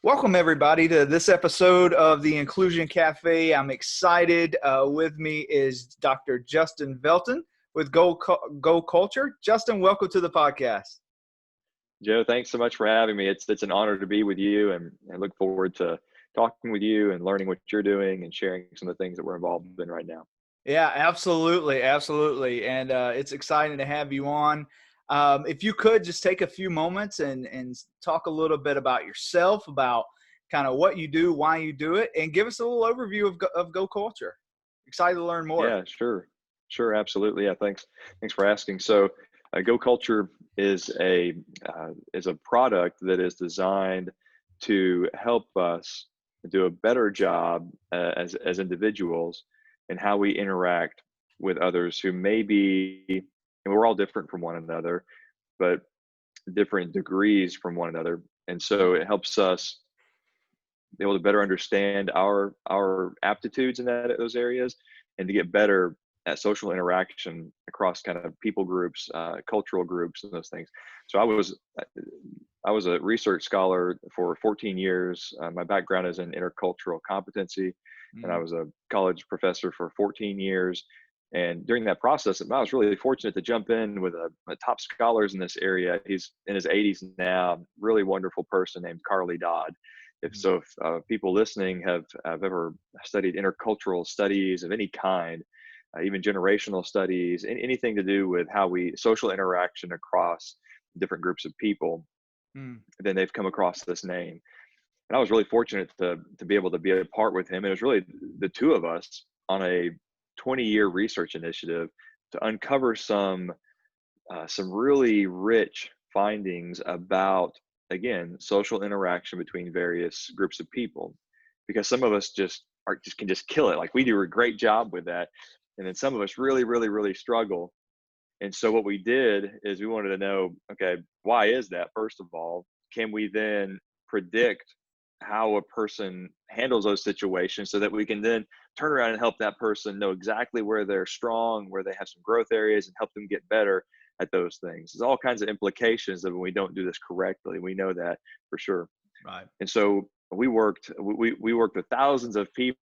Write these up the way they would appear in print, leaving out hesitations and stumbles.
Welcome, everybody, to this episode of the Inclusion Cafe. I'm excited. With me is Dr. Justin Velten with Go Culture. Justin, welcome to the podcast. Joe, thanks so much for having me. It's an honor to be with you, and I look forward to talking with you and learning what you're doing and sharing some of the things that we're involved in right now. Yeah, absolutely. Absolutely. And it's exciting to have you on. If you could just take a few moments and talk a little bit about yourself, about kind of what you do, why you do it, and give us a little overview of Go Culture. Excited to learn more. Yeah, sure, absolutely. Yeah, thanks for asking. So, Go Culture is a product that is designed to help us do a better job as individuals and how we interact with others who may be, and we're all different from one another, but different degrees from one another. And so it helps us be able to better understand our aptitudes in those areas and to get better at social interaction across kind of people groups, cultural groups, and those things. So I was a research scholar for 14 years. My background is in intercultural competency, and I was a college professor for 14 years. And during that process, I was really fortunate to jump in with a top scholars in this area. He's in his 80s now, really wonderful person named Carly Dodd. If people listening have ever studied intercultural studies of any kind, even generational studies, anything to do with how we social interaction across different groups of people, then they've come across this name. And I was really fortunate to be able to be a part with him. It was really the two of us on a 20-year research initiative to uncover some really rich findings about, again, social interaction between various groups of people, because some of us can just kill it. Like, we do a great job with that. And then some of us really struggle. And so what we did is we wanted to know, okay, why is that? First of all, can we then predict how a person handles those situations so that we can then turn around and help that person know exactly where they're strong, where they have some growth areas, and help them get better at those things. There's all kinds of implications of when we don't do this correctly. We know that for sure. Right. And so we worked with thousands of people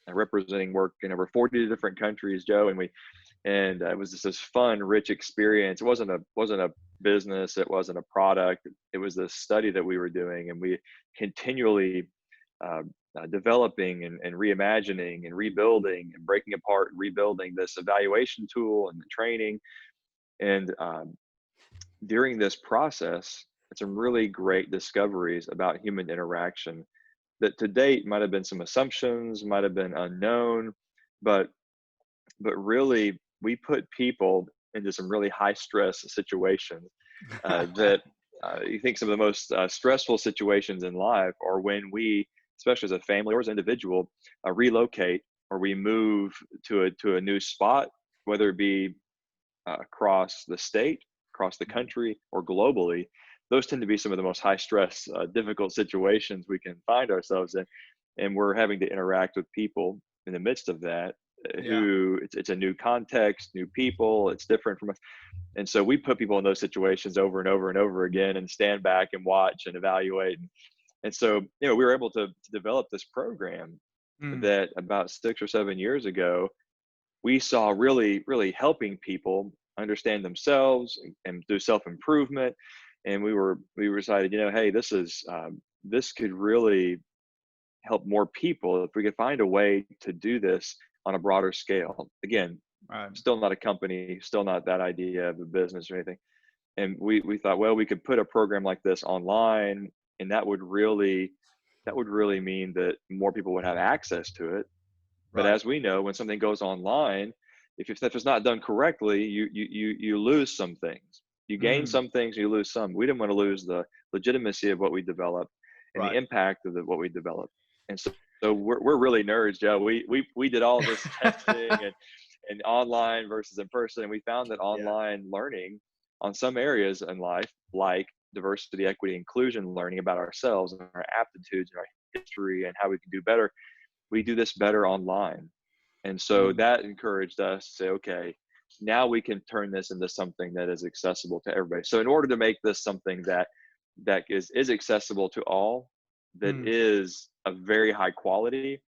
representing work in over 40 different countries, Joe, and it was just this fun, rich experience. It wasn't a business, it wasn't a product. It was this study that we were doing, and we continually developing and reimagining and rebuilding and breaking apart and rebuilding this evaluation tool and the training. And during this process, some really great discoveries about human interaction that to date might have been some assumptions, might have been unknown, but really we put people into some really high stress situations that you think some of the most stressful situations in life are when we, especially as a family or as an individual, relocate or we move to a new spot, whether it be across the state, across the country, or globally. Those tend to be some of the most high stress, difficult situations we can find ourselves in. And we're having to interact with people in the midst of that who it's a new context, new people, it's different from us. And so we put people in those situations over and over and over again and stand back and watch and evaluate. And so, we were able to develop this program that about 6 or 7 years ago, we saw really helping people understand themselves and do self-improvement. And we decided, hey, this could really help more people if we could find a way to do this on a broader scale. Again, still not a company, still not that idea of a business or anything. And we thought, well, we could put a program like this online, and that would really mean that more people would have access to it. But as we know, when something goes online, if it's not done correctly, you lose some things. You gain some things, you lose some. We didn't want to lose the legitimacy of what we developed and the impact of what we developed. And so we're really nerds, Joe. We did all this testing and online versus in person, and we found that online learning on some areas in life, like diversity, equity, inclusion, learning about ourselves and our aptitudes and our history and how we can do better, we do this better online. And so that encouraged us to say, okay, now we can turn this into something that is accessible to everybody. So in order to make this something that is accessible to all, that Mm, is of very high quality.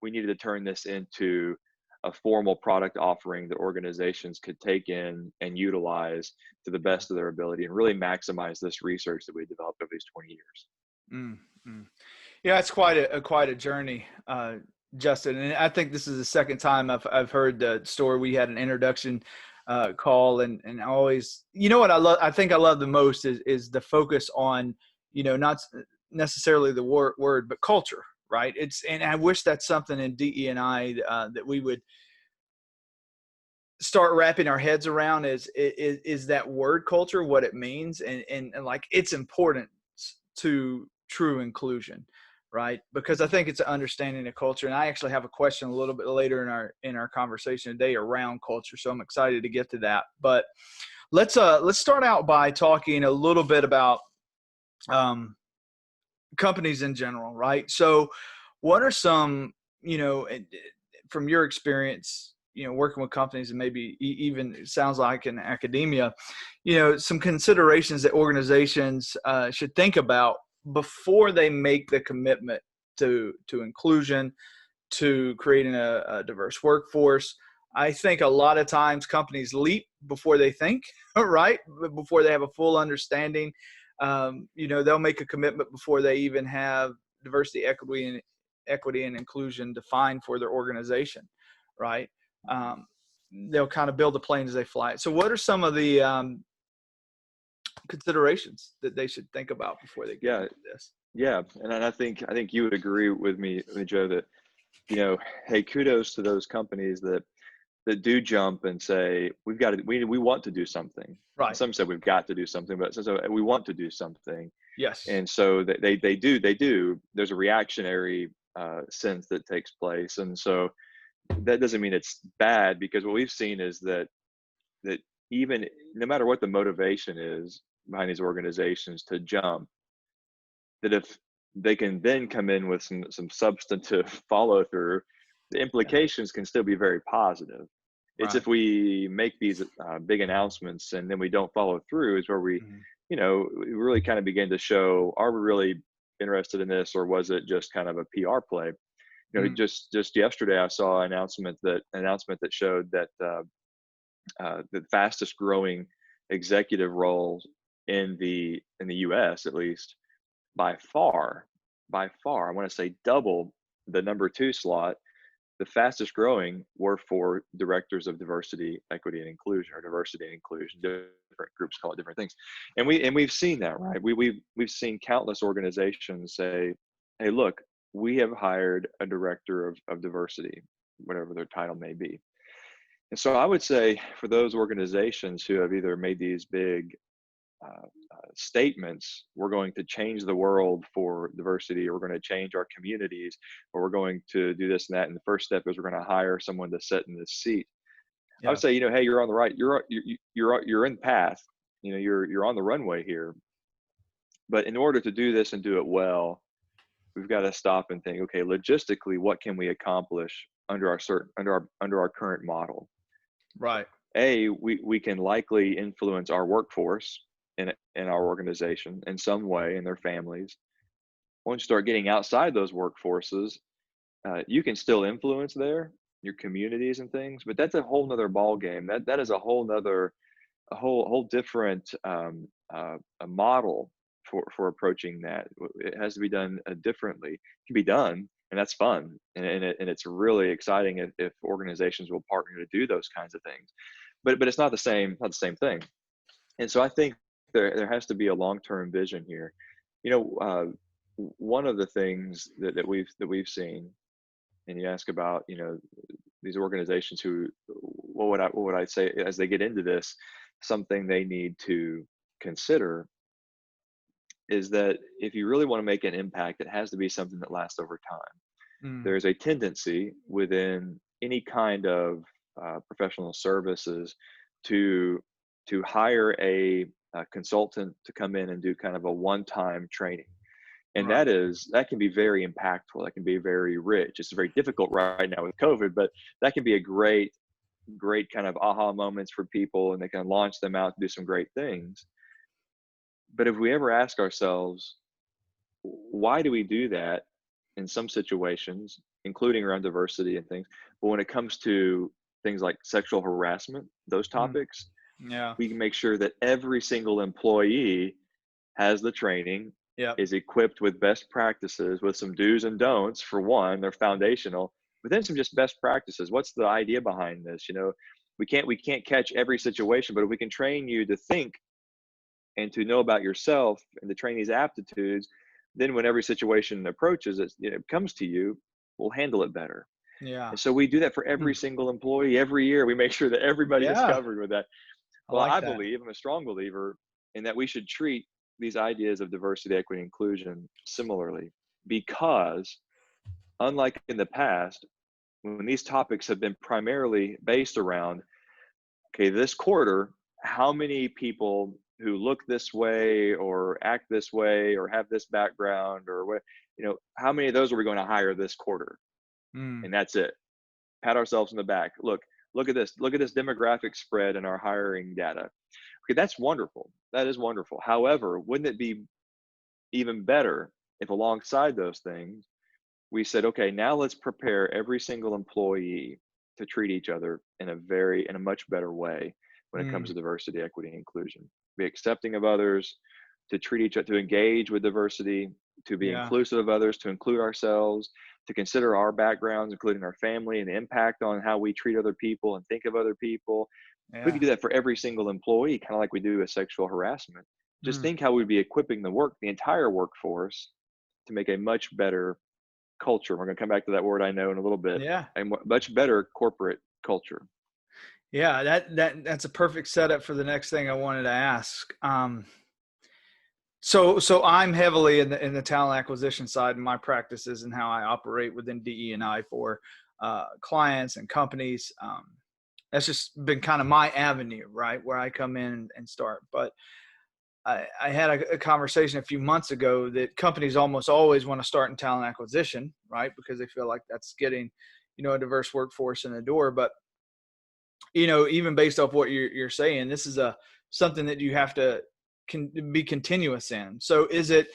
We needed to turn this into a formal product offering that organizations could take in and utilize to the yeah. best of their ability and really maximize this research that we developed over these 20 years. Mm, mm. Yeah, it's quite a journey, Justin. And I think this is the second time I've heard the story. We had an introduction call, and I always, you know what I think I love the most is the focus on, not necessarily the word, but culture, right? And I wish that's something in DE&I that we would start wrapping our heads around is that word culture, what it means, and like its importance to true inclusion, right? Because I think it's an understanding of culture. And I actually have a question a little bit later in our conversation today around culture. So I'm excited to get to that. But let's start out by talking a little bit about um, companies in general, right? So what are some, from your experience, working with companies and maybe even it sounds like in academia, some considerations that organizations should think about before they make the commitment to inclusion, to creating a diverse workforce. I think a lot of times companies leap before they think, right? Before they have a full understanding. They'll make a commitment before they even have diversity, equity and inclusion defined for their organization, right? Um, they'll kind of build the plane as they fly it. So, what are some of the considerations that they should think about before they get Yeah, into this? yeah, and I think you would agree with me, Joe, that hey, kudos to those companies that do jump and say we've got to we want to do something. Right. Some said we've got to do something, but so we want to do something, Yes. and so they do. There's a reactionary sense that takes place, and so that doesn't mean it's bad, because what we've seen is that even no matter what the motivation is behind these organizations to jump, that if they can then come in with some substantive follow through, the Yeah. implications can still be very positive. It's Right. if we make these big announcements and then we don't follow through is where Mhm. we really kind of begin to show, are we really interested in this, or was it just kind of a PR play? Mm. Just yesterday I saw an announcement that showed that the fastest growing executive roles in the U.S. at least, by far, I want to say double the number two slot, the fastest growing were for directors of diversity, equity, and inclusion, or diversity and inclusion. Different groups call it different things, and we've seen that, right? We've seen countless organizations say, "Hey, look, we have hired a director of diversity, whatever their title may be." And so I would say for those organizations who have either made these big statements, we're going to change the world for diversity, or we're going to change our communities, or we're going to do this and that, and the first step is we're going to hire someone to sit in this seat. I would Yeah. say, hey, you're on the right, you're in the path, you're on the runway here. But in order to do this and do it well, we've got to stop and think, okay, logistically, what can we accomplish under our current model? Right. We can likely influence our workforce in our organization in some way, in their families. Once you start getting outside those workforces, you can still influence your communities and things, but that's a whole nother ball game. That is a whole different a model for approaching that. It has to be done differently. It can be done, and that's fun, and it's really exciting if organizations will partner to do those kinds of things. But it's not the same thing. And so I think there has to be a long-term vision here. One of the things that we've seen, and you ask about, these organizations who, what would I say as they get into this, something they need to consider is that if you really want to make an impact, it has to be something that lasts over time. Mm. There's a tendency within any kind of professional services to hire a consultant to come in and do kind of a one-time training, and Right. that can be very impactful. That can be very rich. It's very difficult right now with COVID, but that can be a great kind of aha moments for people, and they can launch them out to do some great things. But if we ever ask ourselves, why do we do that in some situations, including around diversity and things? But when it comes to things like sexual harassment, those Mm, topics, yeah. we can make sure that every single employee has the training, Yep. is equipped with best practices, with some do's and don'ts. For one, they're foundational, but then some just best practices. What's the idea behind this? We can't catch every situation, but if we can train you to think and to know about yourself and to train these aptitudes, then when every situation approaches it comes to you, we'll handle it better. Yeah. And so we do that for every Mm, single employee every year. We make sure that everybody is yeah. covered with that. I Well, like that. I'm a strong believer in that we should treat these ideas of diversity, equity, inclusion similarly, because unlike in the past, when these topics have been primarily based around, okay, this quarter, how many people who look this way or act this way or have this background or what, how many of those are we going to hire this quarter? Mm, And that's it. Pat ourselves in the back. Look at this. Look at this demographic spread in our hiring data. Okay, that's wonderful. That is wonderful. However, wouldn't it be even better if alongside those things, we said, okay, now let's prepare every single employee to treat each other in a much better way when it comes mm, to diversity, equity, and inclusion. Be accepting of others, to treat each other, to engage with diversity, to be yeah. inclusive of others, to include ourselves, to consider our backgrounds, including our family, and the impact on how we treat other people and think of other people. We Yeah. could do that for every single employee, kind of like we do with sexual harassment. Just Mm, think how we'd be equipping the entire workforce to make a much better culture. We're going to come back to that word I know in a little bit. yeah. A much better corporate culture. Yeah. That's a perfect setup for the next thing I wanted to ask. So I'm heavily in the talent acquisition side in my practices and how I operate within DE&I for clients and companies. That's just been kind of my avenue, right, where I come in and start. But I had a conversation a few months ago that companies almost always want to start in talent acquisition, right, because they feel like that's getting, a diverse workforce in the door. But even based off what you're saying, this is a something that you have to be continuous in. So is it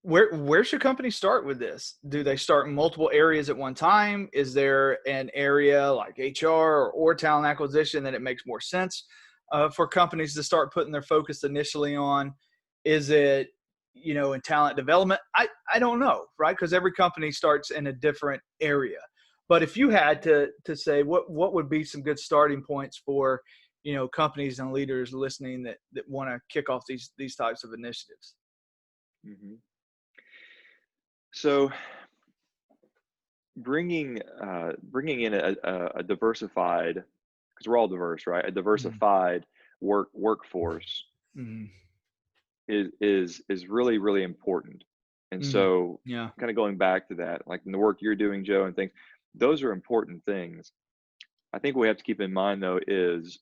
where should companies start with this? Do they start in multiple areas at one time? Is there an area like HR or talent acquisition that it makes more sense for companies to start putting their focus initially on? Is it in talent development? I don't know, right? Because every company starts in a different area. But if you had to say what would be some good starting points for companies and leaders listening that want to kick off these types of initiatives? Hmm. So bringing in a diversified, because we're all diverse, right? A Mm-hmm. diversified workforce Mm-hmm. is really really important. And Mm, so, yeah. kind of going back to that, like in the work you're doing, Joe, and things, those are important things. I think what we have to keep in mind though is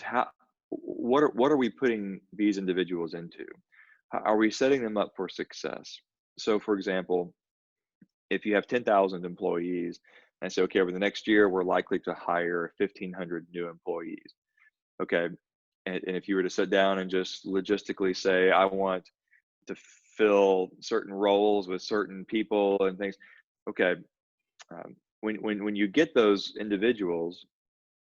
how what are we putting these individuals into? Are we setting them up for success? So, for example, if you have 10,000 employees and say, okay, over the next year, we're likely to hire 1,500 new employees. Okay. And if you were to sit down and just logistically say, I want to fill certain roles with certain people and things, okay. When you get those individuals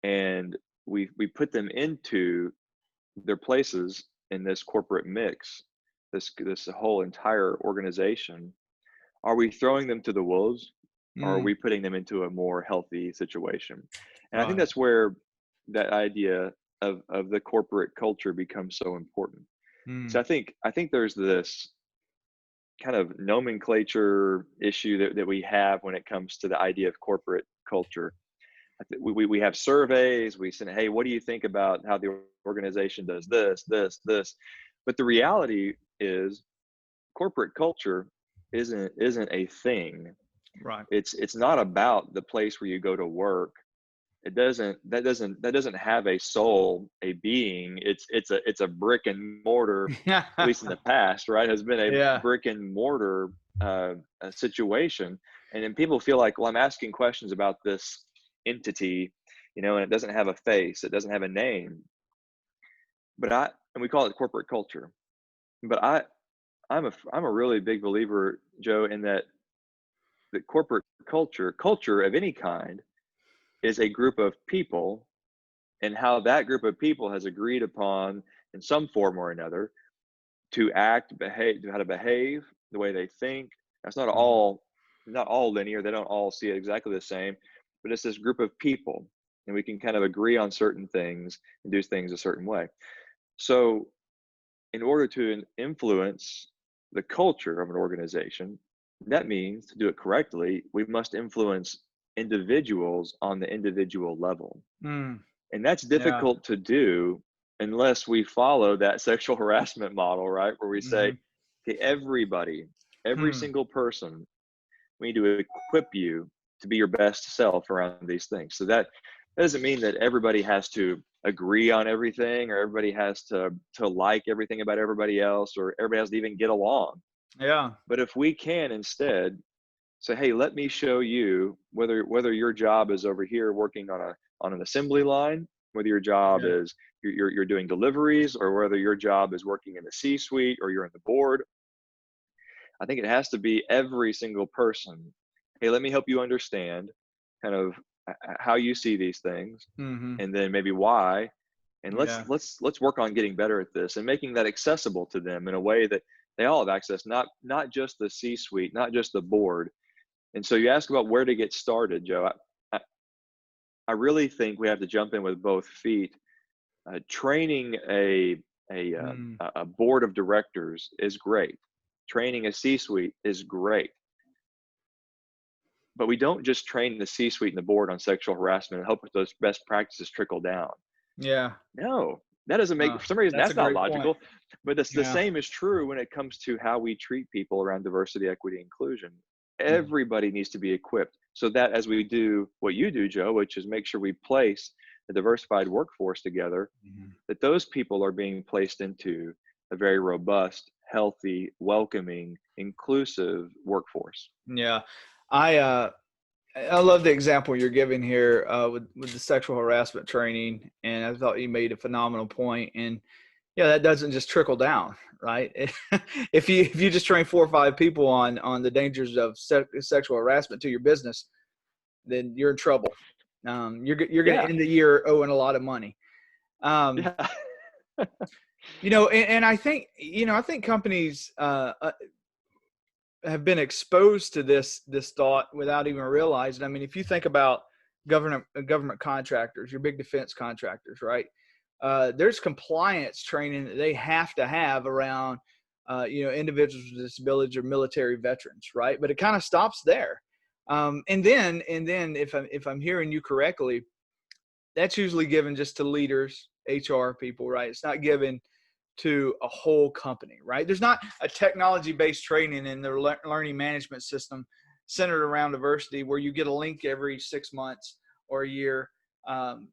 and we put them into their places in this corporate mix, this whole entire organization, are we throwing them to the wolves, or are Mm, we putting them into a more healthy situation? And I think right. that's where that idea of the corporate culture becomes so important. So Mm, I think there's this kind of nomenclature issue that we have when it comes to the idea of corporate culture. We have surveys. We say, hey, what do you think about how the organization does this? But the reality is, corporate culture isn't a thing. right. It's not about the place where you go to work. That doesn't have a soul, a being. It's a brick and mortar, at least in the past, right? Has been a Yeah. brick and mortar a situation. And then people feel like, well, I'm asking questions about this entity, and it doesn't have a face, it doesn't have a name. And we call it corporate culture. but I'm a really big believer, Joe, in that the corporate culture of any kind is a group of people, and how that group of people has agreed upon in some form or another to act, behave, how to behave, the way they think. That's Mhm. not all linear. They don't all see it exactly the same, but it's this group of people, and we can kind of agree on certain things and do things a certain way. So, in order to influence the culture of an organization, that means to do it correctly, we must influence individuals on the individual level. Mm, And that's yeah. difficult to do unless we follow that sexual harassment model, right? Where we say, Mhm. okay, everybody, every Hmm. single person, we need to equip you to be your best self around these things. So that doesn't mean that everybody has to agree on everything, or everybody has to like everything about everybody else, or everybody has to even get along. Yeah. But if we can instead say, hey, let me show you whether your job is over here working on an assembly line, whether your job Yeah. is you're doing deliveries, or whether your job is working in the C suite or you're in the board. I think it has to be every single person. Hey, let me help you understand kind of how you see these things, Mhm. and then maybe why, and Yeah. let's work on getting better at this and making that accessible to them in a way that they all have access, not just the C suite, not just the board. And so you ask about where to get started, Joe. I, I really think we have to jump in with both feet. Training Mm. a board of directors is great. Training a C-suite is great, but we don't just train the C-suite and the board on sexual harassment and hope that those best practices trickle down. Yeah. No, that doesn't make, for some reason, That's a that's not great point. logical. But the Yeah. same is true when it comes to how we treat people around diversity, equity, inclusion. Mhm. Everybody needs to be equipped so that as we do what you do, Joe, which is make sure we place a diversified workforce together, Mhm. that those people are being placed into a very robust, healthy, welcoming, inclusive workforce. Yeah. I I love the example you're giving here with the sexual harassment training, and I thought you made a phenomenal point. And yeah, that doesn't just trickle down, right? If you just train 4 or 5 people on the dangers of sexual harassment to your business, then you're in trouble. You're going to Yeah. end the year owing a lot of money. Um, Yeah. and I think I think companies have been exposed to this thought without even realizing. I mean, if you think about government contractors, your big defense contractors, right? There's compliance training that they have to have around individuals with disabilities or military veterans, right? But it kind of stops there. And then if I'm hearing you correctly, that's usually given just to leaders, HR people, right? It's not given to a whole company, right? There's not a technology based training in their learning management system centered around diversity where you get a link every 6 months or a year um,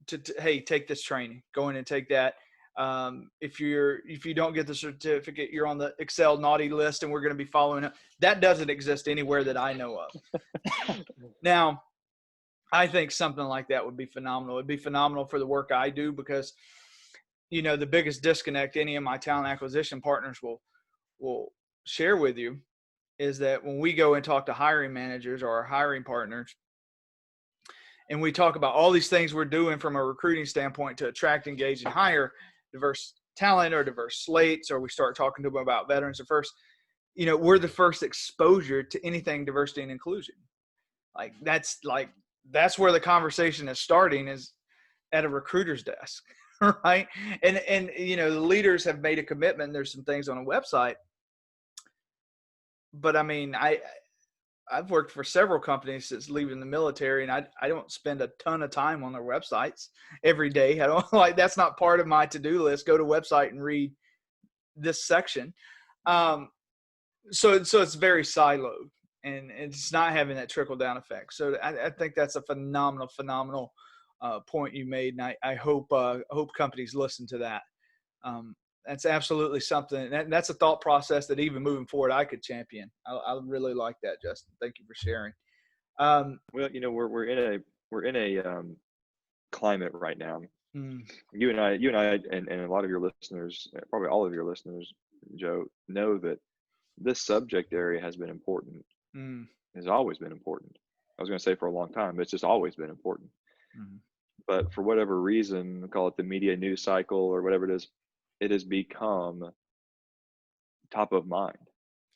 to hey, take this training, go in and take that. If you don't get the certificate, you're on the Excel naughty list, and we're going to be following up. That doesn't exist anywhere that I know of. Now, I think something like that would be phenomenal. It'd be phenomenal for the work I do because the biggest disconnect any of my talent acquisition partners will share with you is that when we go and talk to hiring managers or our hiring partners, and we talk about all these things we're doing from a recruiting standpoint to attract, engage, and hire diverse talent or diverse slates, or we start talking to them about veterans at first, we're the first exposure to anything diversity and inclusion. That's where the conversation is starting, is at a recruiter's desk. Right. And the leaders have made a commitment. There's some things on a website, but I mean, I've worked for several companies since leaving the military, and I don't spend a ton of time on their websites every day. I don't like, that's not part of my to-do list. Go to website and read this section. Um, so it's very siloed, and it's not having that trickle down effect. So I think that's a phenomenal point you made, and I hope companies listen to that. Um, that's absolutely something. That's a thought process that even moving forward I could champion. I really like that, Justin. Thank you for sharing. Um, Well, we're in a climate right now. Mm, and a lot of your listeners, probably all of your listeners, Joe, know that this subject area has been important, mm, has always been important. I was going to say for a long time, but it's just always been important. mm. But for whatever reason, call it the media news cycle or whatever it is, it has become top of mind.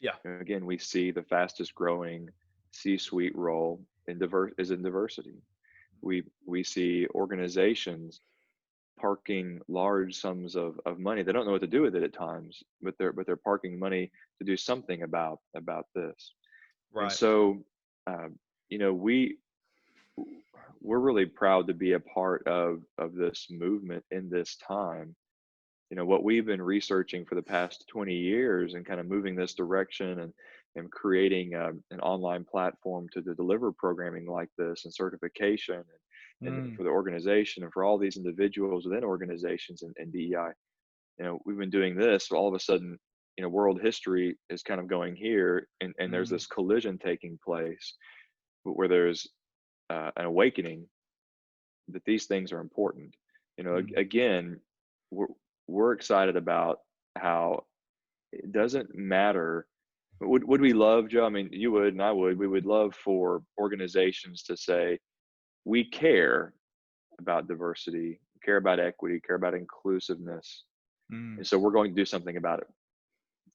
Yeah. And again, we see the fastest growing C-suite role in diversity. We see organizations parking large sums of money. They don't know what to do with it at times, but they're parking money to do something about this. And Right. so, you know, we're really proud to be a part of this movement in this time. You know, what we've been researching for the past 20 years and kind of moving this direction and creating an online platform to deliver programming like this and certification and Mm, for the organization and for all these individuals within organizations and DEI. You know, we've been doing this, so all of a sudden, you know, world history is kind of going here, and there's mm, this collision taking place where there's an awakening that these things are important. You know, mm. again, we're we're excited about how it doesn't matter. Would we love, Joe? I mean, you would and I would. We would love for organizations to say we care about diversity, care about equity, care about inclusiveness, Mm, and so we're going to do something about it.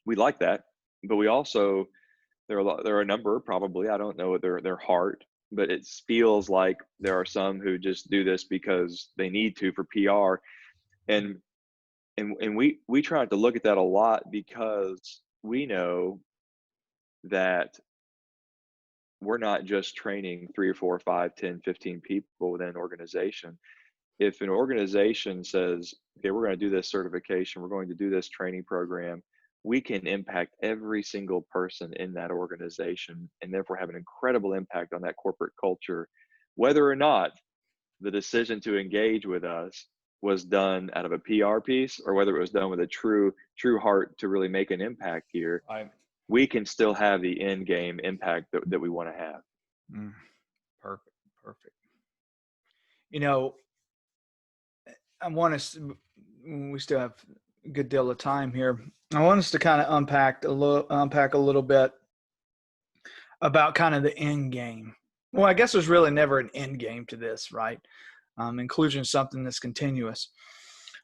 We like that, but we also there are a number, probably, I don't know their heart, but it feels like there are some who just do this because they need to for PR, and we try to look at that a lot because we know that we're not just training 3 or 4 or 5, 10, 15 people within an organization. If an organization says, okay, we're going to do this certification, we're going to do this training program, we can impact every single person in that organization and therefore have an incredible impact on that corporate culture, whether or not the decision to engage with us was done out of a PR piece or whether it was done with a true heart to really make an impact here. right. We can still have the end game impact that we want to have. Mm, perfect. Perfect. You know, I want us, we still have a good deal of time here. I want us to kind of unpack a little bit about kind of the end game. Well, I guess there's really never an end game to this, right? Inclusion is something that's continuous,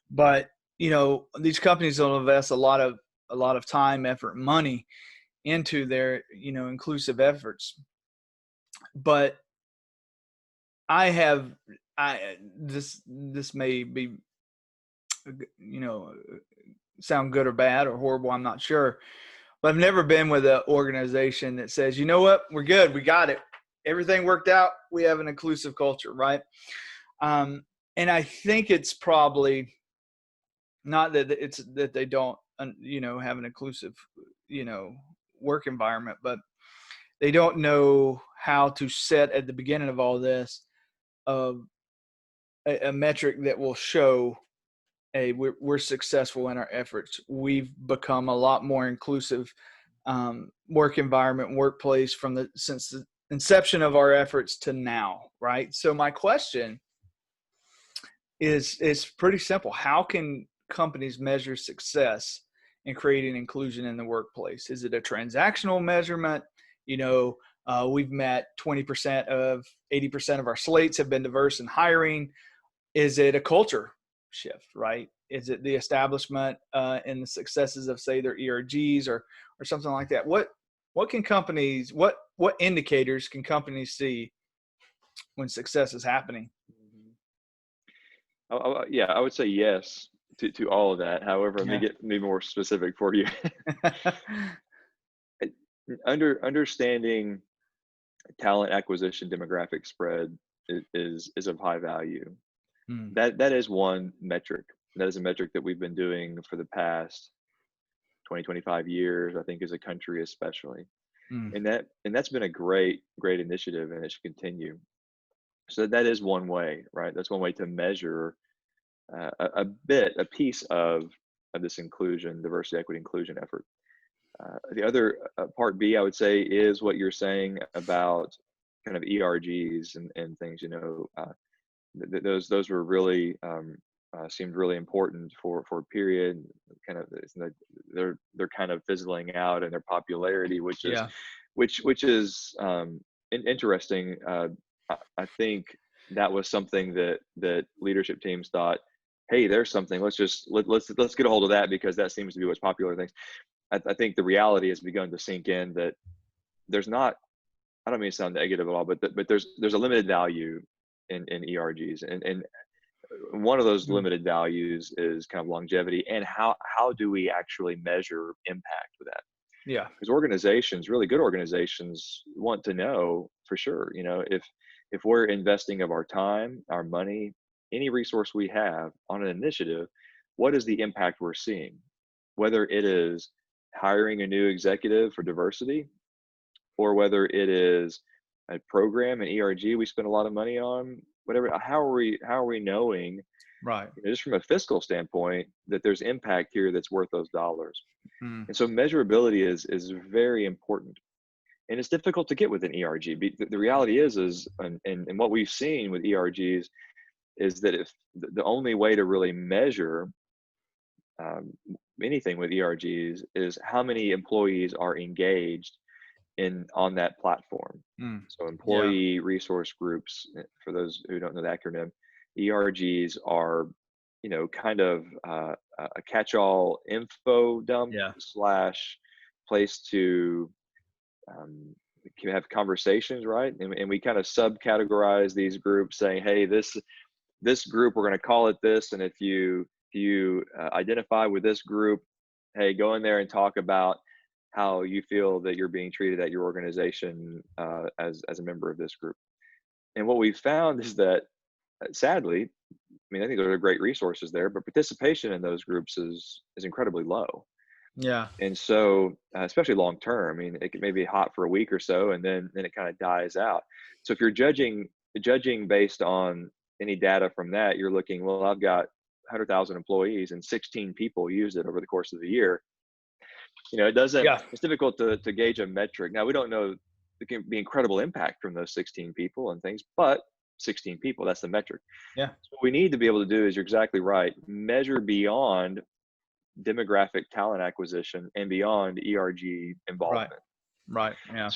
but you know, these companies will invest a lot of time, effort, money into their, you know, inclusive efforts. But I have, this may be, you know, sound good or bad or horrible, I'm not sure. But I've never been with an organization that says, you know what, we're good, we got it, everything worked out, we have an inclusive culture, right? And I think it's probably not that it's that they don't, you know, have an inclusive, you know, work environment, but they don't know how to set at the beginning of all this of a metric that will show, hey, we're successful in our efforts. We've become a lot more inclusive work environment, workplace from since the inception of our efforts to now, right? So my question is pretty simple. How can companies measure success in creating inclusion in the workplace? Is it a transactional measurement? You know, we've met 20% of 80% of our slates have been diverse in hiring. Is it a culture shift, right? Is it the establishment and the successes of, say, their ERGs or something like that? What can companies, what indicators can companies see when success is happening? Yeah, I would say yes to all of that. However, let me Yeah. get me more specific for you. Understanding talent acquisition demographic spread is of high value. Hmm. That is one metric. That is a metric that we've been doing for the past 20, 25 years, I think, as a country especially. Hmm. And that's been a great initiative, and it should continue. So that is one way, right? That's one way to measure a piece of this inclusion, diversity, equity, inclusion effort. The other part B, I would say, is what you're saying about kind of ERGs and things. You know, those were really seemed really important for a period. Kind of, they're kind of fizzling out in their popularity, Yeah. which is interesting. I think that was something that leadership teams thought, hey, there's something. Let's get a hold of that, because that seems to be what's popular things. I think the reality has begun to sink in that there's not. I don't mean to sound negative at all, but there's a limited value in ERGs, and one of those Mm. limited values is kind of longevity, and how do we actually measure impact with that? Yeah. Because organizations, really good organizations, want to know for sure, if we're investing of our time, our money, any resource we have on an initiative, what is the impact we're seeing? Whether it is hiring a new executive for diversity, or whether it is a program, an ERG we spend a lot of money on, whatever. How are we knowing, Right. just from a fiscal standpoint, that there's impact here that's worth those dollars? Mm. And so measurability is very important, and it's difficult to get with an ERG. The reality is and what we've seen with ERGs is that if the only way to really measure um, anything with ERGs is how many employees are engaged in on that platform. Mm. So Yeah. employee resource groups, for those who don't know the acronym, ERGs are, kind of a catch-all info dump Yeah. slash place to um, can have conversations, right? And we kind of subcategorize these groups, saying, hey, this group, we're going to call it this, and if you identify with this group, hey, go in there and talk about how you feel that you're being treated at your organization, as a member of this group. And what we've found is that, sadly, I mean, I think there are great resources there, but participation in those groups is incredibly low. Yeah. And so, especially long term, I mean, it may be hot for a week or so, and then it kind of dies out. So if you're judging based on any data from that, you're looking, well, I've got 100,000 employees and 16 people used it over the course of the year. It doesn't. Yeah. It's difficult to gauge a metric. Now, we don't know. There can be incredible impact from those 16 people and things, but 16 people, that's the metric. Yeah. So what we need to be able to do is, you're exactly right, measure beyond demographic talent acquisition and beyond ERG Right. involvement. Right. Yeah.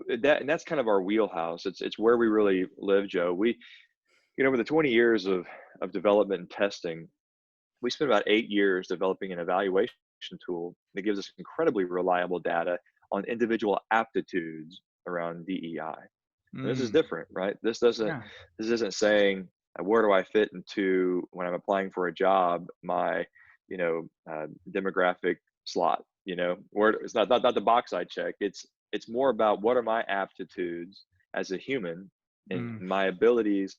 And that's kind of our wheelhouse. It's where we really live, Joe. Over the 20 years of development and testing, we spent about 8 years developing an evaluation tool that gives us incredibly reliable data on individual aptitudes around DEI. And this is Mm. different, right? Yeah. This isn't saying, where do I fit into, when I'm applying for a job, my demographic slot. Where it's not the box I check. It's more about, what are my aptitudes as a human, and Mm. my abilities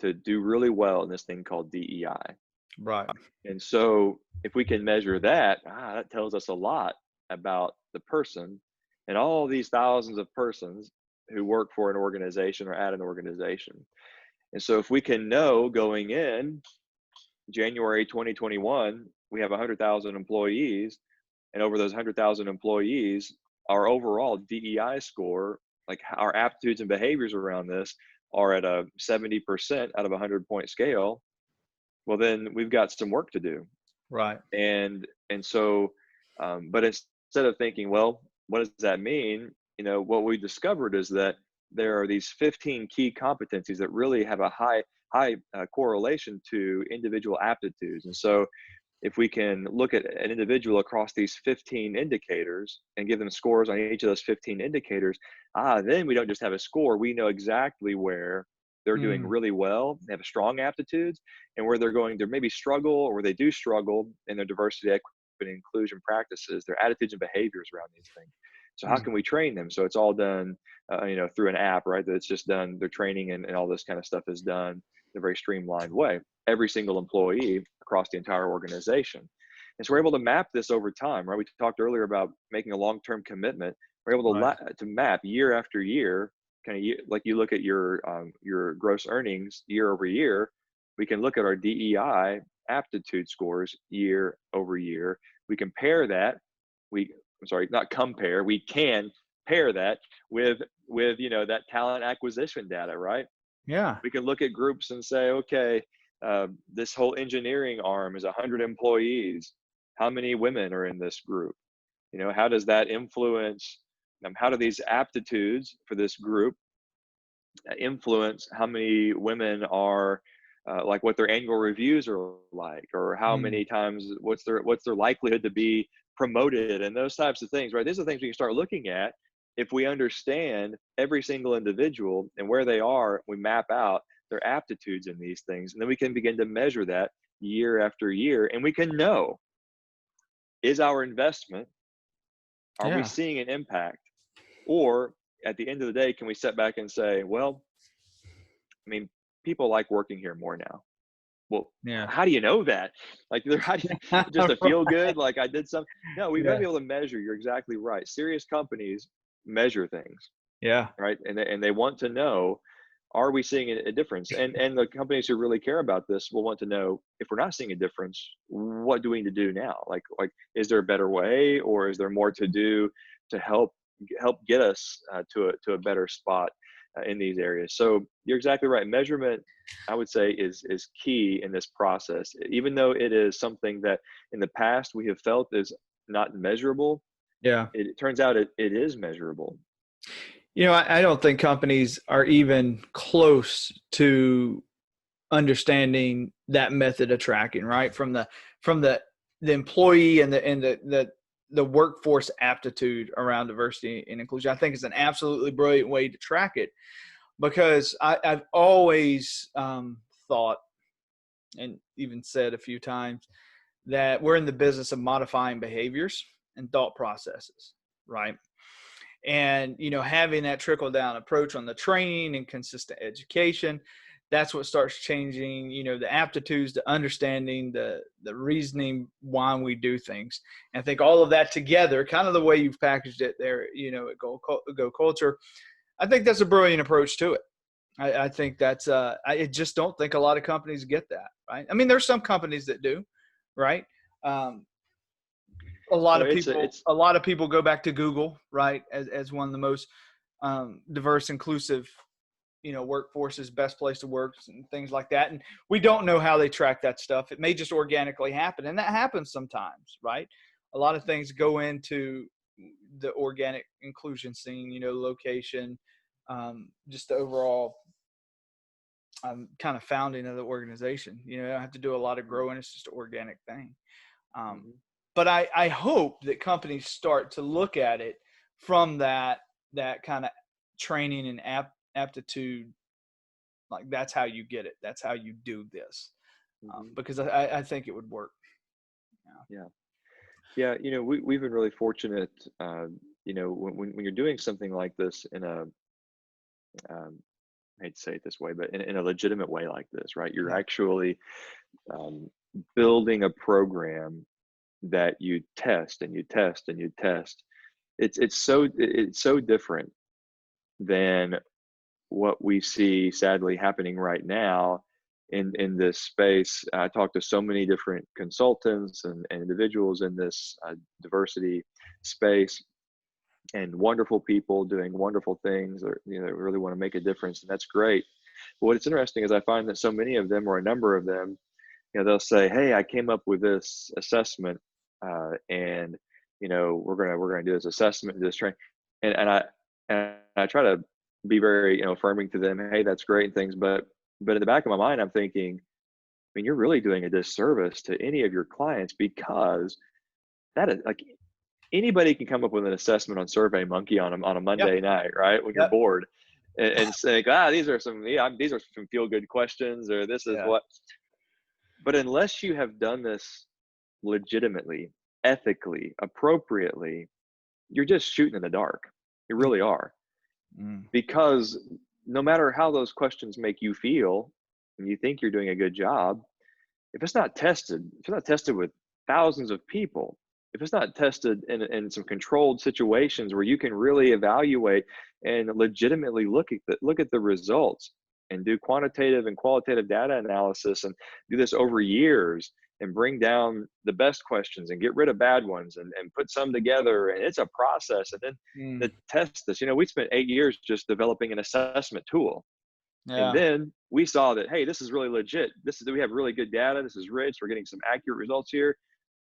to do really well in this thing called DEI. Right. And so if we can measure that, that tells us a lot about the person and all these thousands of persons who work for an organization or at an organization. And so if we can know going in January 2021, we have 100,000 employees, and over those 100,000 employees, our overall DEI score, like our aptitudes and behaviors around this, are at a 70% out of a 100-point scale. Well, then we've got some work to do. Right. And so, but instead of thinking, well, what does that mean? What we discovered is that there are these 15 key competencies that really have a high correlation to individual aptitudes. And so, if we can look at an individual across these 15 indicators and give them scores on each of those 15 indicators, then we don't just have a score. We know exactly where they're doing Mm. really well, they have strong aptitudes, and where they're going to maybe struggle, or where they do struggle in their diversity, equity, and inclusion practices, their attitudes and behaviors around these things. So how Mm. can we train them? So it's all done, through an app, right? That it's just done, their training and all this kind of stuff is done in a very streamlined way. Every single employee across the entire organization. And so we're able to map this over time, right? We talked earlier about making a long-term commitment. We're able Right. to map year after year, kind of like you look at your gross earnings year over year. We can look at our DEI aptitude scores year over year. We compare that. I'm sorry, not compare. We can pair that with that talent acquisition data, right? Yeah. We can look at groups and say, okay, this whole engineering arm is 100 employees. How many women are in this group? You know, how does that influence, how do these aptitudes for this group influence how many women are, like what their annual reviews are like, or how Mm. many times, what's their likelihood to be promoted, and those types of things, right? These are things we can start looking at. If we understand every single individual and where they are, we map out their aptitudes in these things, and then we can begin to measure that year after year, and we can know, is our investment, are we Yeah. seeing an impact? Or at the end of the day, can we step back and say, well, I mean, people like working here more now. Well, Yeah. how do you know that? Like, how do you, just to feel good? Like I did some, no, we've got to Yeah. be able to measure. You're exactly right. Serious companies measure things, Yeah. right? And they want to know, are we seeing a difference? And the companies who really care about this will want to know, if we're not seeing a difference, what do we need to do now? Like, is there a better way, or is there more to do to help get us to a better spot in these areas? So you're exactly right. Measurement, I would say, is key in this process. Even though it is something that in the past we have felt is not measurable, Yeah. it turns out it is measurable. You know, I don't think companies are even close to understanding that method of tracking, right? From the employee and the workforce aptitude around diversity and inclusion. I think it's an absolutely brilliant way to track it, because I've always thought, and even said a few times, that we're in the business of modifying behaviors and thought processes, right? And having that trickle down approach on the training and consistent education, that's what starts changing the aptitudes, the understanding, the reasoning why we do things. And I think all of that together, kind of the way you've packaged it there, at Go Culture, I think that's a brilliant approach to it. I think that's I just don't think a lot of companies get that, right? I mean, there's some companies that do, right? um, a lot Well, of people it's a lot of people go back to Google, right, as one of the most diverse, inclusive, workforces, best place to work, and things like that. And we don't know how they track that stuff. It may just organically happen, and that happens sometimes, right? A lot of things go into the organic inclusion scene, location, just the overall kind of founding of the organization. I don't have to do a lot of growing. It's just an organic thing. Um, Mhm. but I hope that companies start to look at it from that kind of training and aptitude. Like, that's how you get it. That's how you do this. Mhm. Because I think it would work. Yeah. Yeah, we've been really fortunate, when you're doing something like this in a, um, I hate to say it this way, but in a legitimate way like this, right? You're Yeah. actually um, building a program that you test and you test and you test. It's so different than what we see sadly happening right now in this space. I talk to so many different consultants and individuals in this diversity space, and wonderful people doing wonderful things, or really want to make a difference, and that's great. But what's interesting is I find that so many of them, or a number of them, they'll say, "Hey, I came up with this assessment, and we're gonna do this assessment, do this training," and I try to be very affirming to them. Hey, that's great and things, but in the back of my mind, I'm thinking, I mean, you're really doing a disservice to any of your clients, because that is like, anybody can come up with an assessment on SurveyMonkey on a Yep. Monday night, right? When you're Yep. bored, and saying, these are some feel good questions, or this is Yeah. what. But unless you have done this legitimately, ethically, appropriately, you're just shooting in the dark. You really are. Mm. Because no matter how those questions make you feel, and you think you're doing a good job, if it's not tested with thousands of people, if it's not tested in some controlled situations where you can really evaluate and legitimately look at the results, and do quantitative and qualitative data analysis, and do this over years, and bring down the best questions and get rid of bad ones, and put some together, and it's a process. And then Mm. to test this, we spent 8 years just developing an assessment tool. And Yeah. then we saw that, hey, this is really legit. We have really good data. This is rich. We're getting some accurate results here.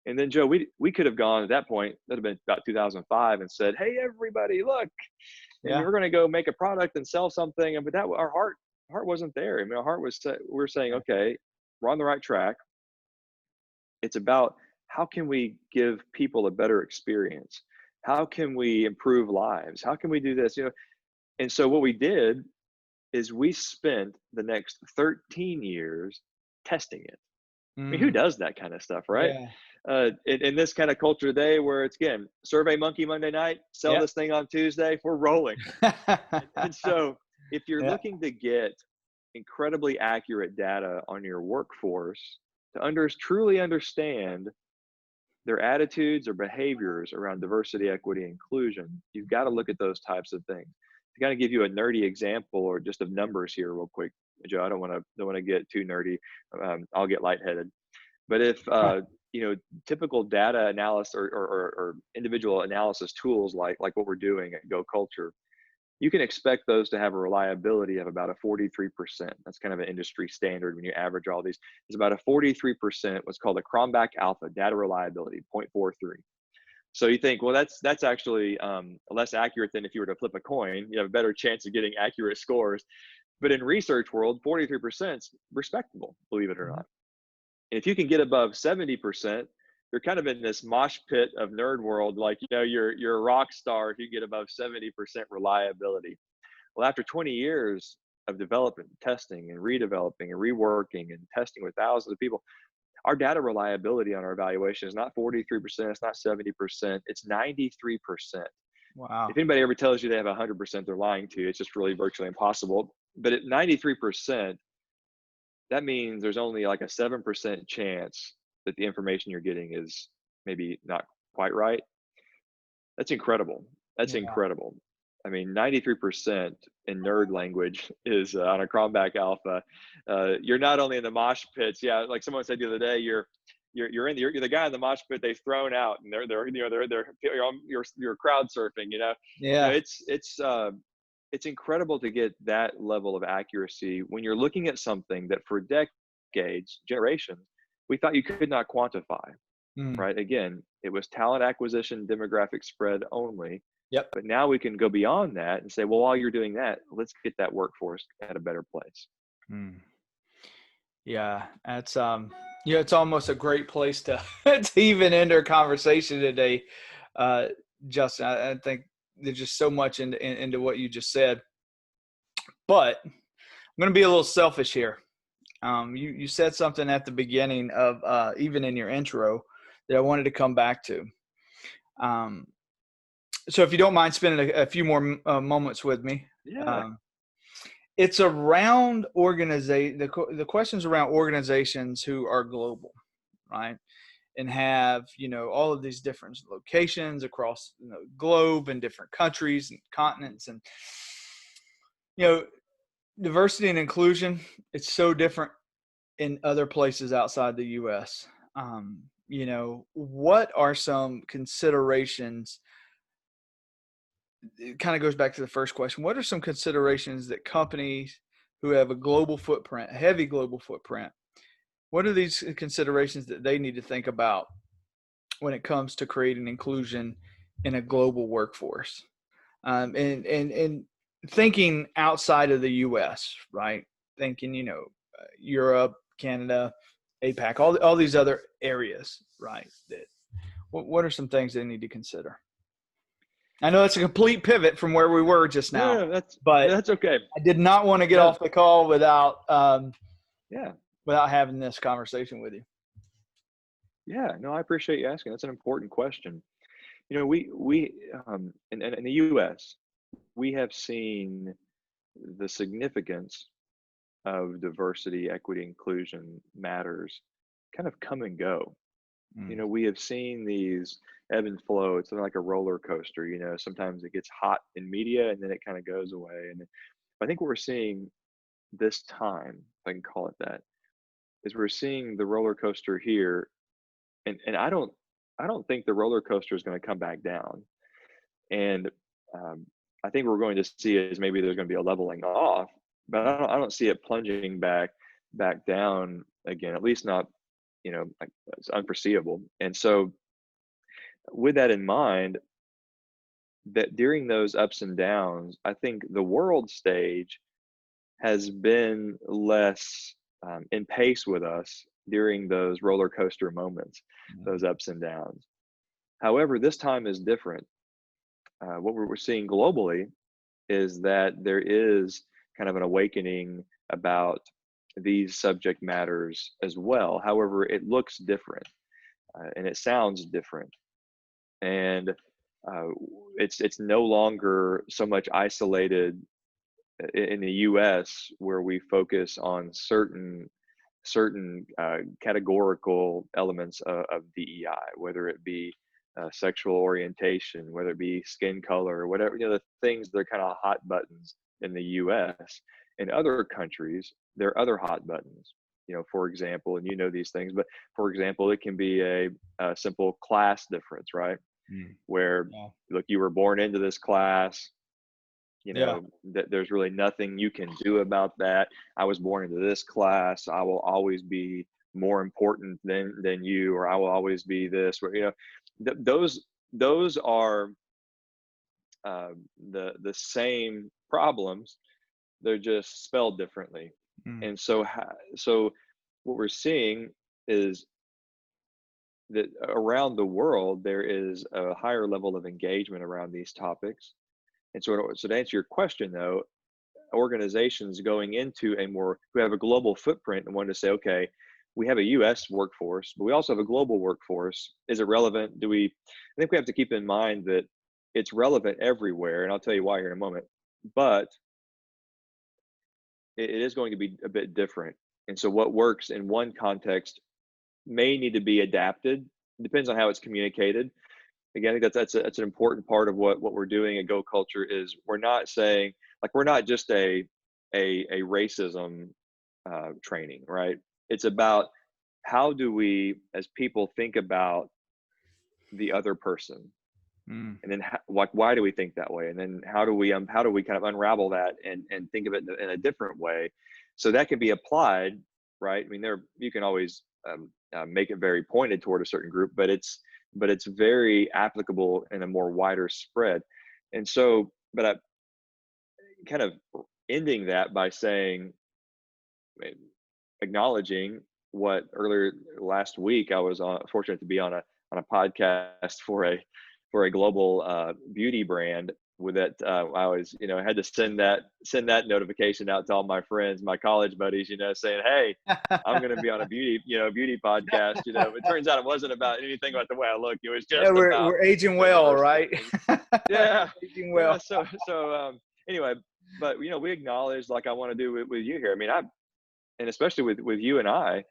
And then Joe, we could have gone at that point, that'd have been about 2005, and said, hey, everybody, look, and Yeah. we're going to go make a product and sell something. But that our heart wasn't there. I mean, our heart was we're saying, okay, we're on the right track. It's about how can we give people a better experience? How can we improve lives? How can we do this? And so what we did is we spent the next 13 years testing it. I mean, who Mm. does that kind of stuff, right? Yeah. In this kind of culture today, where it's, again, Survey Monkey Monday night, sell Yep. this thing on Tuesday, we're rolling. And so if you're Yeah. looking to get incredibly accurate data on your workforce to truly understand their attitudes or behaviors around diversity, equity, inclusion, you've got to look at those types of things. To kind of give you a nerdy example, or just of numbers here real quick, Joe, I don't want to get too nerdy. I'll get lightheaded. But if typical data analysis or individual analysis tools like what we're doing at Go Culture, you can expect those to have a reliability of about a 43%. That's kind of an industry standard when you average all these. It's about a 43%, what's called a Cronbach alpha data reliability, 0.43. So you think, well, that's actually less accurate than if you were to flip a coin. You have a better chance of getting accurate scores. But in research world, 43% is respectable, believe it or Mhm. not. And if you can get above 70%, you're kind of in this mosh pit of nerd world. Like, you're a rock star if you get above 70% reliability. Well, after 20 years of development, testing, and redeveloping, and reworking, and testing with thousands of people, our data reliability on our evaluation is not 43%, it's not 70%, it's 93%. Wow. If anybody ever tells you they have 100%, they're lying to you. It's just really virtually impossible. But at 93%, that means there's only like a 7% chance that the information you're getting is maybe not quite right. That's incredible. That's Yeah. incredible. I mean, 93% in nerd language is on a Cronbach Alpha. You're not only in the mosh pits. Yeah, like someone said the other day, you're the guy in the mosh pit they've thrown out, and you're crowd surfing. Yeah. It's incredible to get that level of accuracy when you're looking at something that for decades, generations, we thought you could not quantify. Mm. Right? Again, it was talent acquisition, demographic spread only. Yep. But now we can go beyond that and say, well, while you're doing that, let's get that workforce at a better place. Mm. Yeah. That's it's almost a great place to to even end our conversation today. Uh, Justin, I think there's just so much into what you just said. But I'm going to be a little selfish here. You said something at the beginning of even in your intro that I wanted to come back to. Um, so if you don't mind spending a few more moments with me, Yeah. um, it's around organization. The questions around organizations who are global, right, and have all of these different locations across the globe and different countries and continents, and you know diversity and inclusion. It's so different in other places outside the U.S. What are some considerations? It kind of goes back to the first question. What are some considerations that companies who have a global footprint, a heavy global footprint, what are these considerations that they need to think about when it comes to creating inclusion in a global workforce? And thinking outside of the U.S., right? Thinking, Europe, Canada, APAC, all these other areas, right? What are some things they need to consider? I know it's a complete pivot from where we were just No, now, no, no, but that's okay. I did not want to get No, off the call yeah, without having this conversation with you. yeah. No, I appreciate you asking. That's an important question. We in the U.S. we have seen the significance of diversity, equity, inclusion matters kind of come and go. Mm. We have seen these ebb and flow. It's like a roller coaster. Sometimes it gets hot in media and then it kind of goes away. And I think what we're seeing this time, if I can call it that, is we're seeing the roller coaster here, and I don't think the roller coaster is going to come back down. And I think we're going to see is maybe there's going to be a leveling off, but I don't see it plunging back down again, at least not, like, it's unforeseeable. And so with that in mind, that during those ups and downs, I think the world stage has been less in pace with us during those roller coaster moments, Yeah. those ups and downs. However, this time is different. What we're seeing globally is that there is kind of an awakening about these subject matters as well. However, it looks different, and it sounds different, and uh, it's no longer so much isolated in the U.S. where we focus on certain categorical elements of DEI, whether it be sexual orientation, whether it be skin color, or whatever, the things that are kind of hot buttons in the US. In other countries, there are other hot buttons. For example, and these things, but for example, it can be a simple class difference, right? Mm. Where, Yeah. look, you were born into this class, Yeah. that there's really nothing you can do about that. I was born into this class. I will always be more important than you, or I will always be this, or, those are the same problems. They're just spelled differently. Mm. And so what we're seeing is that around the world, there is a higher level of engagement around these topics. And so to answer your question, though, organizations going into who have a global footprint and want to say, okay, we have a U.S. workforce, but we also have a global workforce. Is it relevant? I think we have to keep in mind that it's relevant everywhere, and I'll tell you why here in a moment. But it is going to be a bit different. And so what works in one context may need to be adapted. It depends on how it's communicated. Again, I think that's an important part of what we're doing at Go Culture. Is we're not saying, like, we're not just a racism training, right? It's about how do we as people think about the other person, Mm. and then why do we think that way, and then how do we kind of unravel that and think of it in a different way, so that can be applied, right? I mean, you can always make it very pointed toward a certain group, but it's very applicable in a more wider spread. And so, but I kind of ending that by saying, acknowledging what earlier last week I was fortunate to be on a podcast for a global beauty brand. With that, I was, had to send that notification out to all my friends, my college buddies, saying, hey, I'm going to be on a beauty podcast. It turns out it wasn't about anything about the way I look. It was Yeah, just about we're aging the well, diversity right? thing. Yeah, Aging yeah. well. So anyway, but we acknowledge, like I want to do with you here. I mean, and especially with you and I,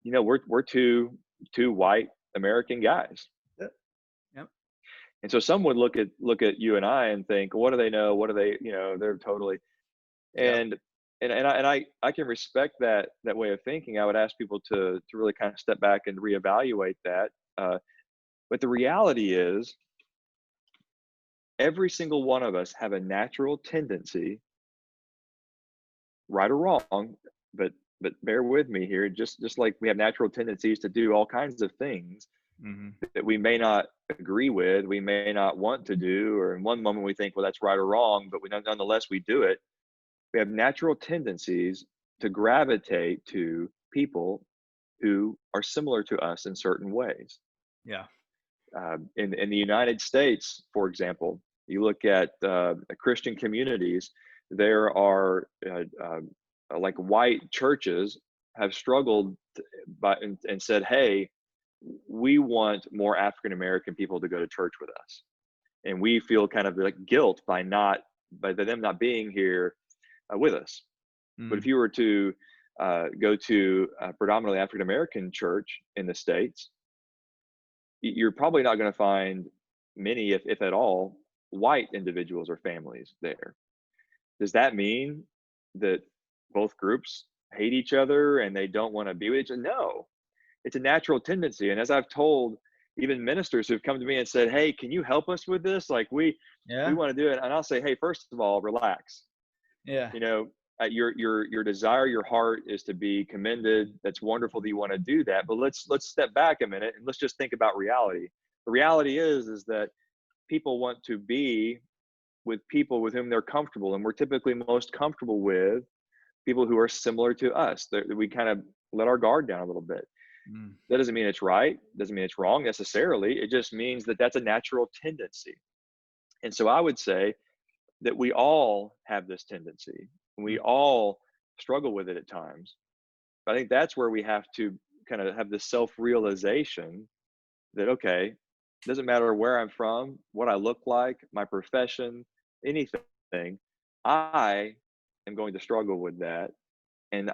we're two white American guys. Yep. Yep. And so some would look at you and I and think, what do they know? What do they, they're totally, Yep. and I can respect that way of thinking. I would ask people to really kind of step back and reevaluate that. But the reality is, every single one of us have a natural tendency, right or wrong, but bear with me here, just like we have natural tendencies to do all kinds of things Mm-hmm. that we may not agree with, we may not want to do, or in one moment we think, well, that's right or wrong, but nonetheless we do it. We have natural tendencies to gravitate to people who are similar to us in certain ways. Yeah. In the United States, for example, you look at Christian communities, there are like white churches have struggled and said, hey, we want more African American people to go to church with us, and we feel kind of like guilt by them not being here with us. But if Mm. you were to go to a predominantly African American church in the States, you're probably not going to find many, if at all, white individuals or families there. Does that mean that both groups hate each other and they don't want to be with each other? No, it's a natural tendency. And as I've told even ministers who've come to me and said, hey, can you help us with this? Like we Yeah. want to do it. And I'll say, hey, first of all, relax. Yeah. You know, your desire, your heart is to be commended. That's wonderful that you want to do that. But let's step back a minute and let's just think about reality. The reality is that people want to be with people with whom they're comfortable, and we're typically most comfortable with people who are similar to us. That we kind of let our guard down a little bit. Mm. That doesn't mean it's right. Doesn't mean it's wrong necessarily. It just means that that's a natural tendency. And so I would say that we all have this tendency. We Mm. all struggle with it at times. But I think that's where we have to kind of have the self-realization that, okay, it doesn't matter where I'm from, what I look like, my profession, anything, I am going to struggle with that. And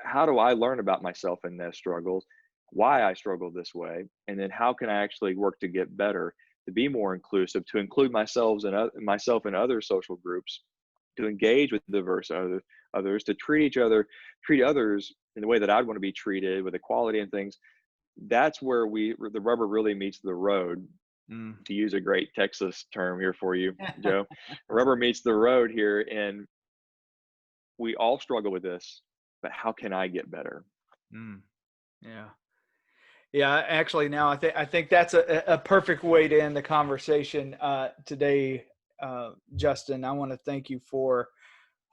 how do I learn about myself in those struggles, why I struggle this way, and then how can I actually work to get better, to be more inclusive, to include myself in other social groups, to engage with diverse others, to treat others in the way that I'd want to be treated with equality and things. That's where the rubber really meets the road, Mm. to use a great Texas term here for you, Joe. Rubber meets the road here, and we all struggle with this, but how can I get better? Mm. Yeah. Yeah, actually, now I think that's a perfect way to end the conversation today, Justin. I want to thank you for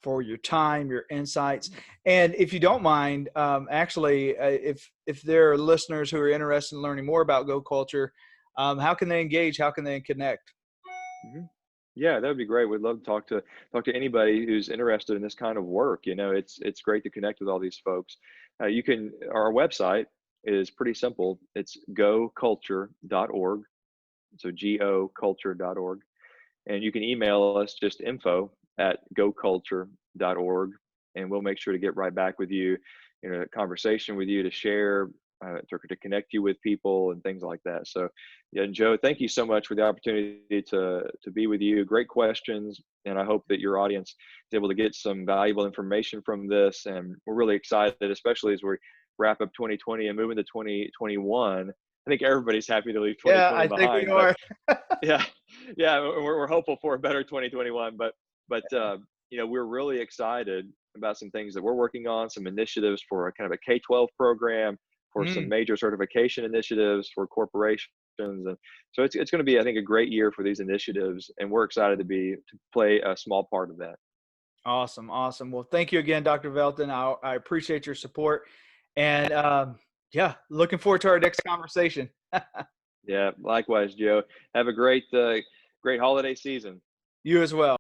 your time, your insights, and if you don't mind, actually, if there are listeners who are interested in learning more about Go Culture, how can they engage? How can they connect? Mhm. Yeah, that would be great. We'd love to talk to anybody who's interested in this kind of work. You know, it's great to connect with all these folks. Our website is pretty simple. It's goculture.org. So goculture.org. And you can email us just info@goculture.org, and we'll make sure to get right back with you in a conversation with you to share, to connect you with people and things like that. So, yeah, and Joe, thank you so much for the opportunity to be with you. Great questions, and I hope that your audience is able to get some valuable information from this. And we're really excited, especially as we wrap up 2020 and move into 2021. I think everybody's happy to leave Yeah, 2020 I think we behind, but are. yeah, yeah, we're hopeful for a better 2021, but we're really excited about some things that we're working on, some initiatives for a kind of a K-12 program, for some Mm. major certification initiatives for corporations, and so it's going to be, I think, a great year for these initiatives, and we're excited to play a small part of that. Awesome, awesome. Well, thank you again, Dr. Velton. I appreciate your support, and yeah, looking forward to our next conversation. Yeah, likewise, Joe. Have a great holiday season. You as well.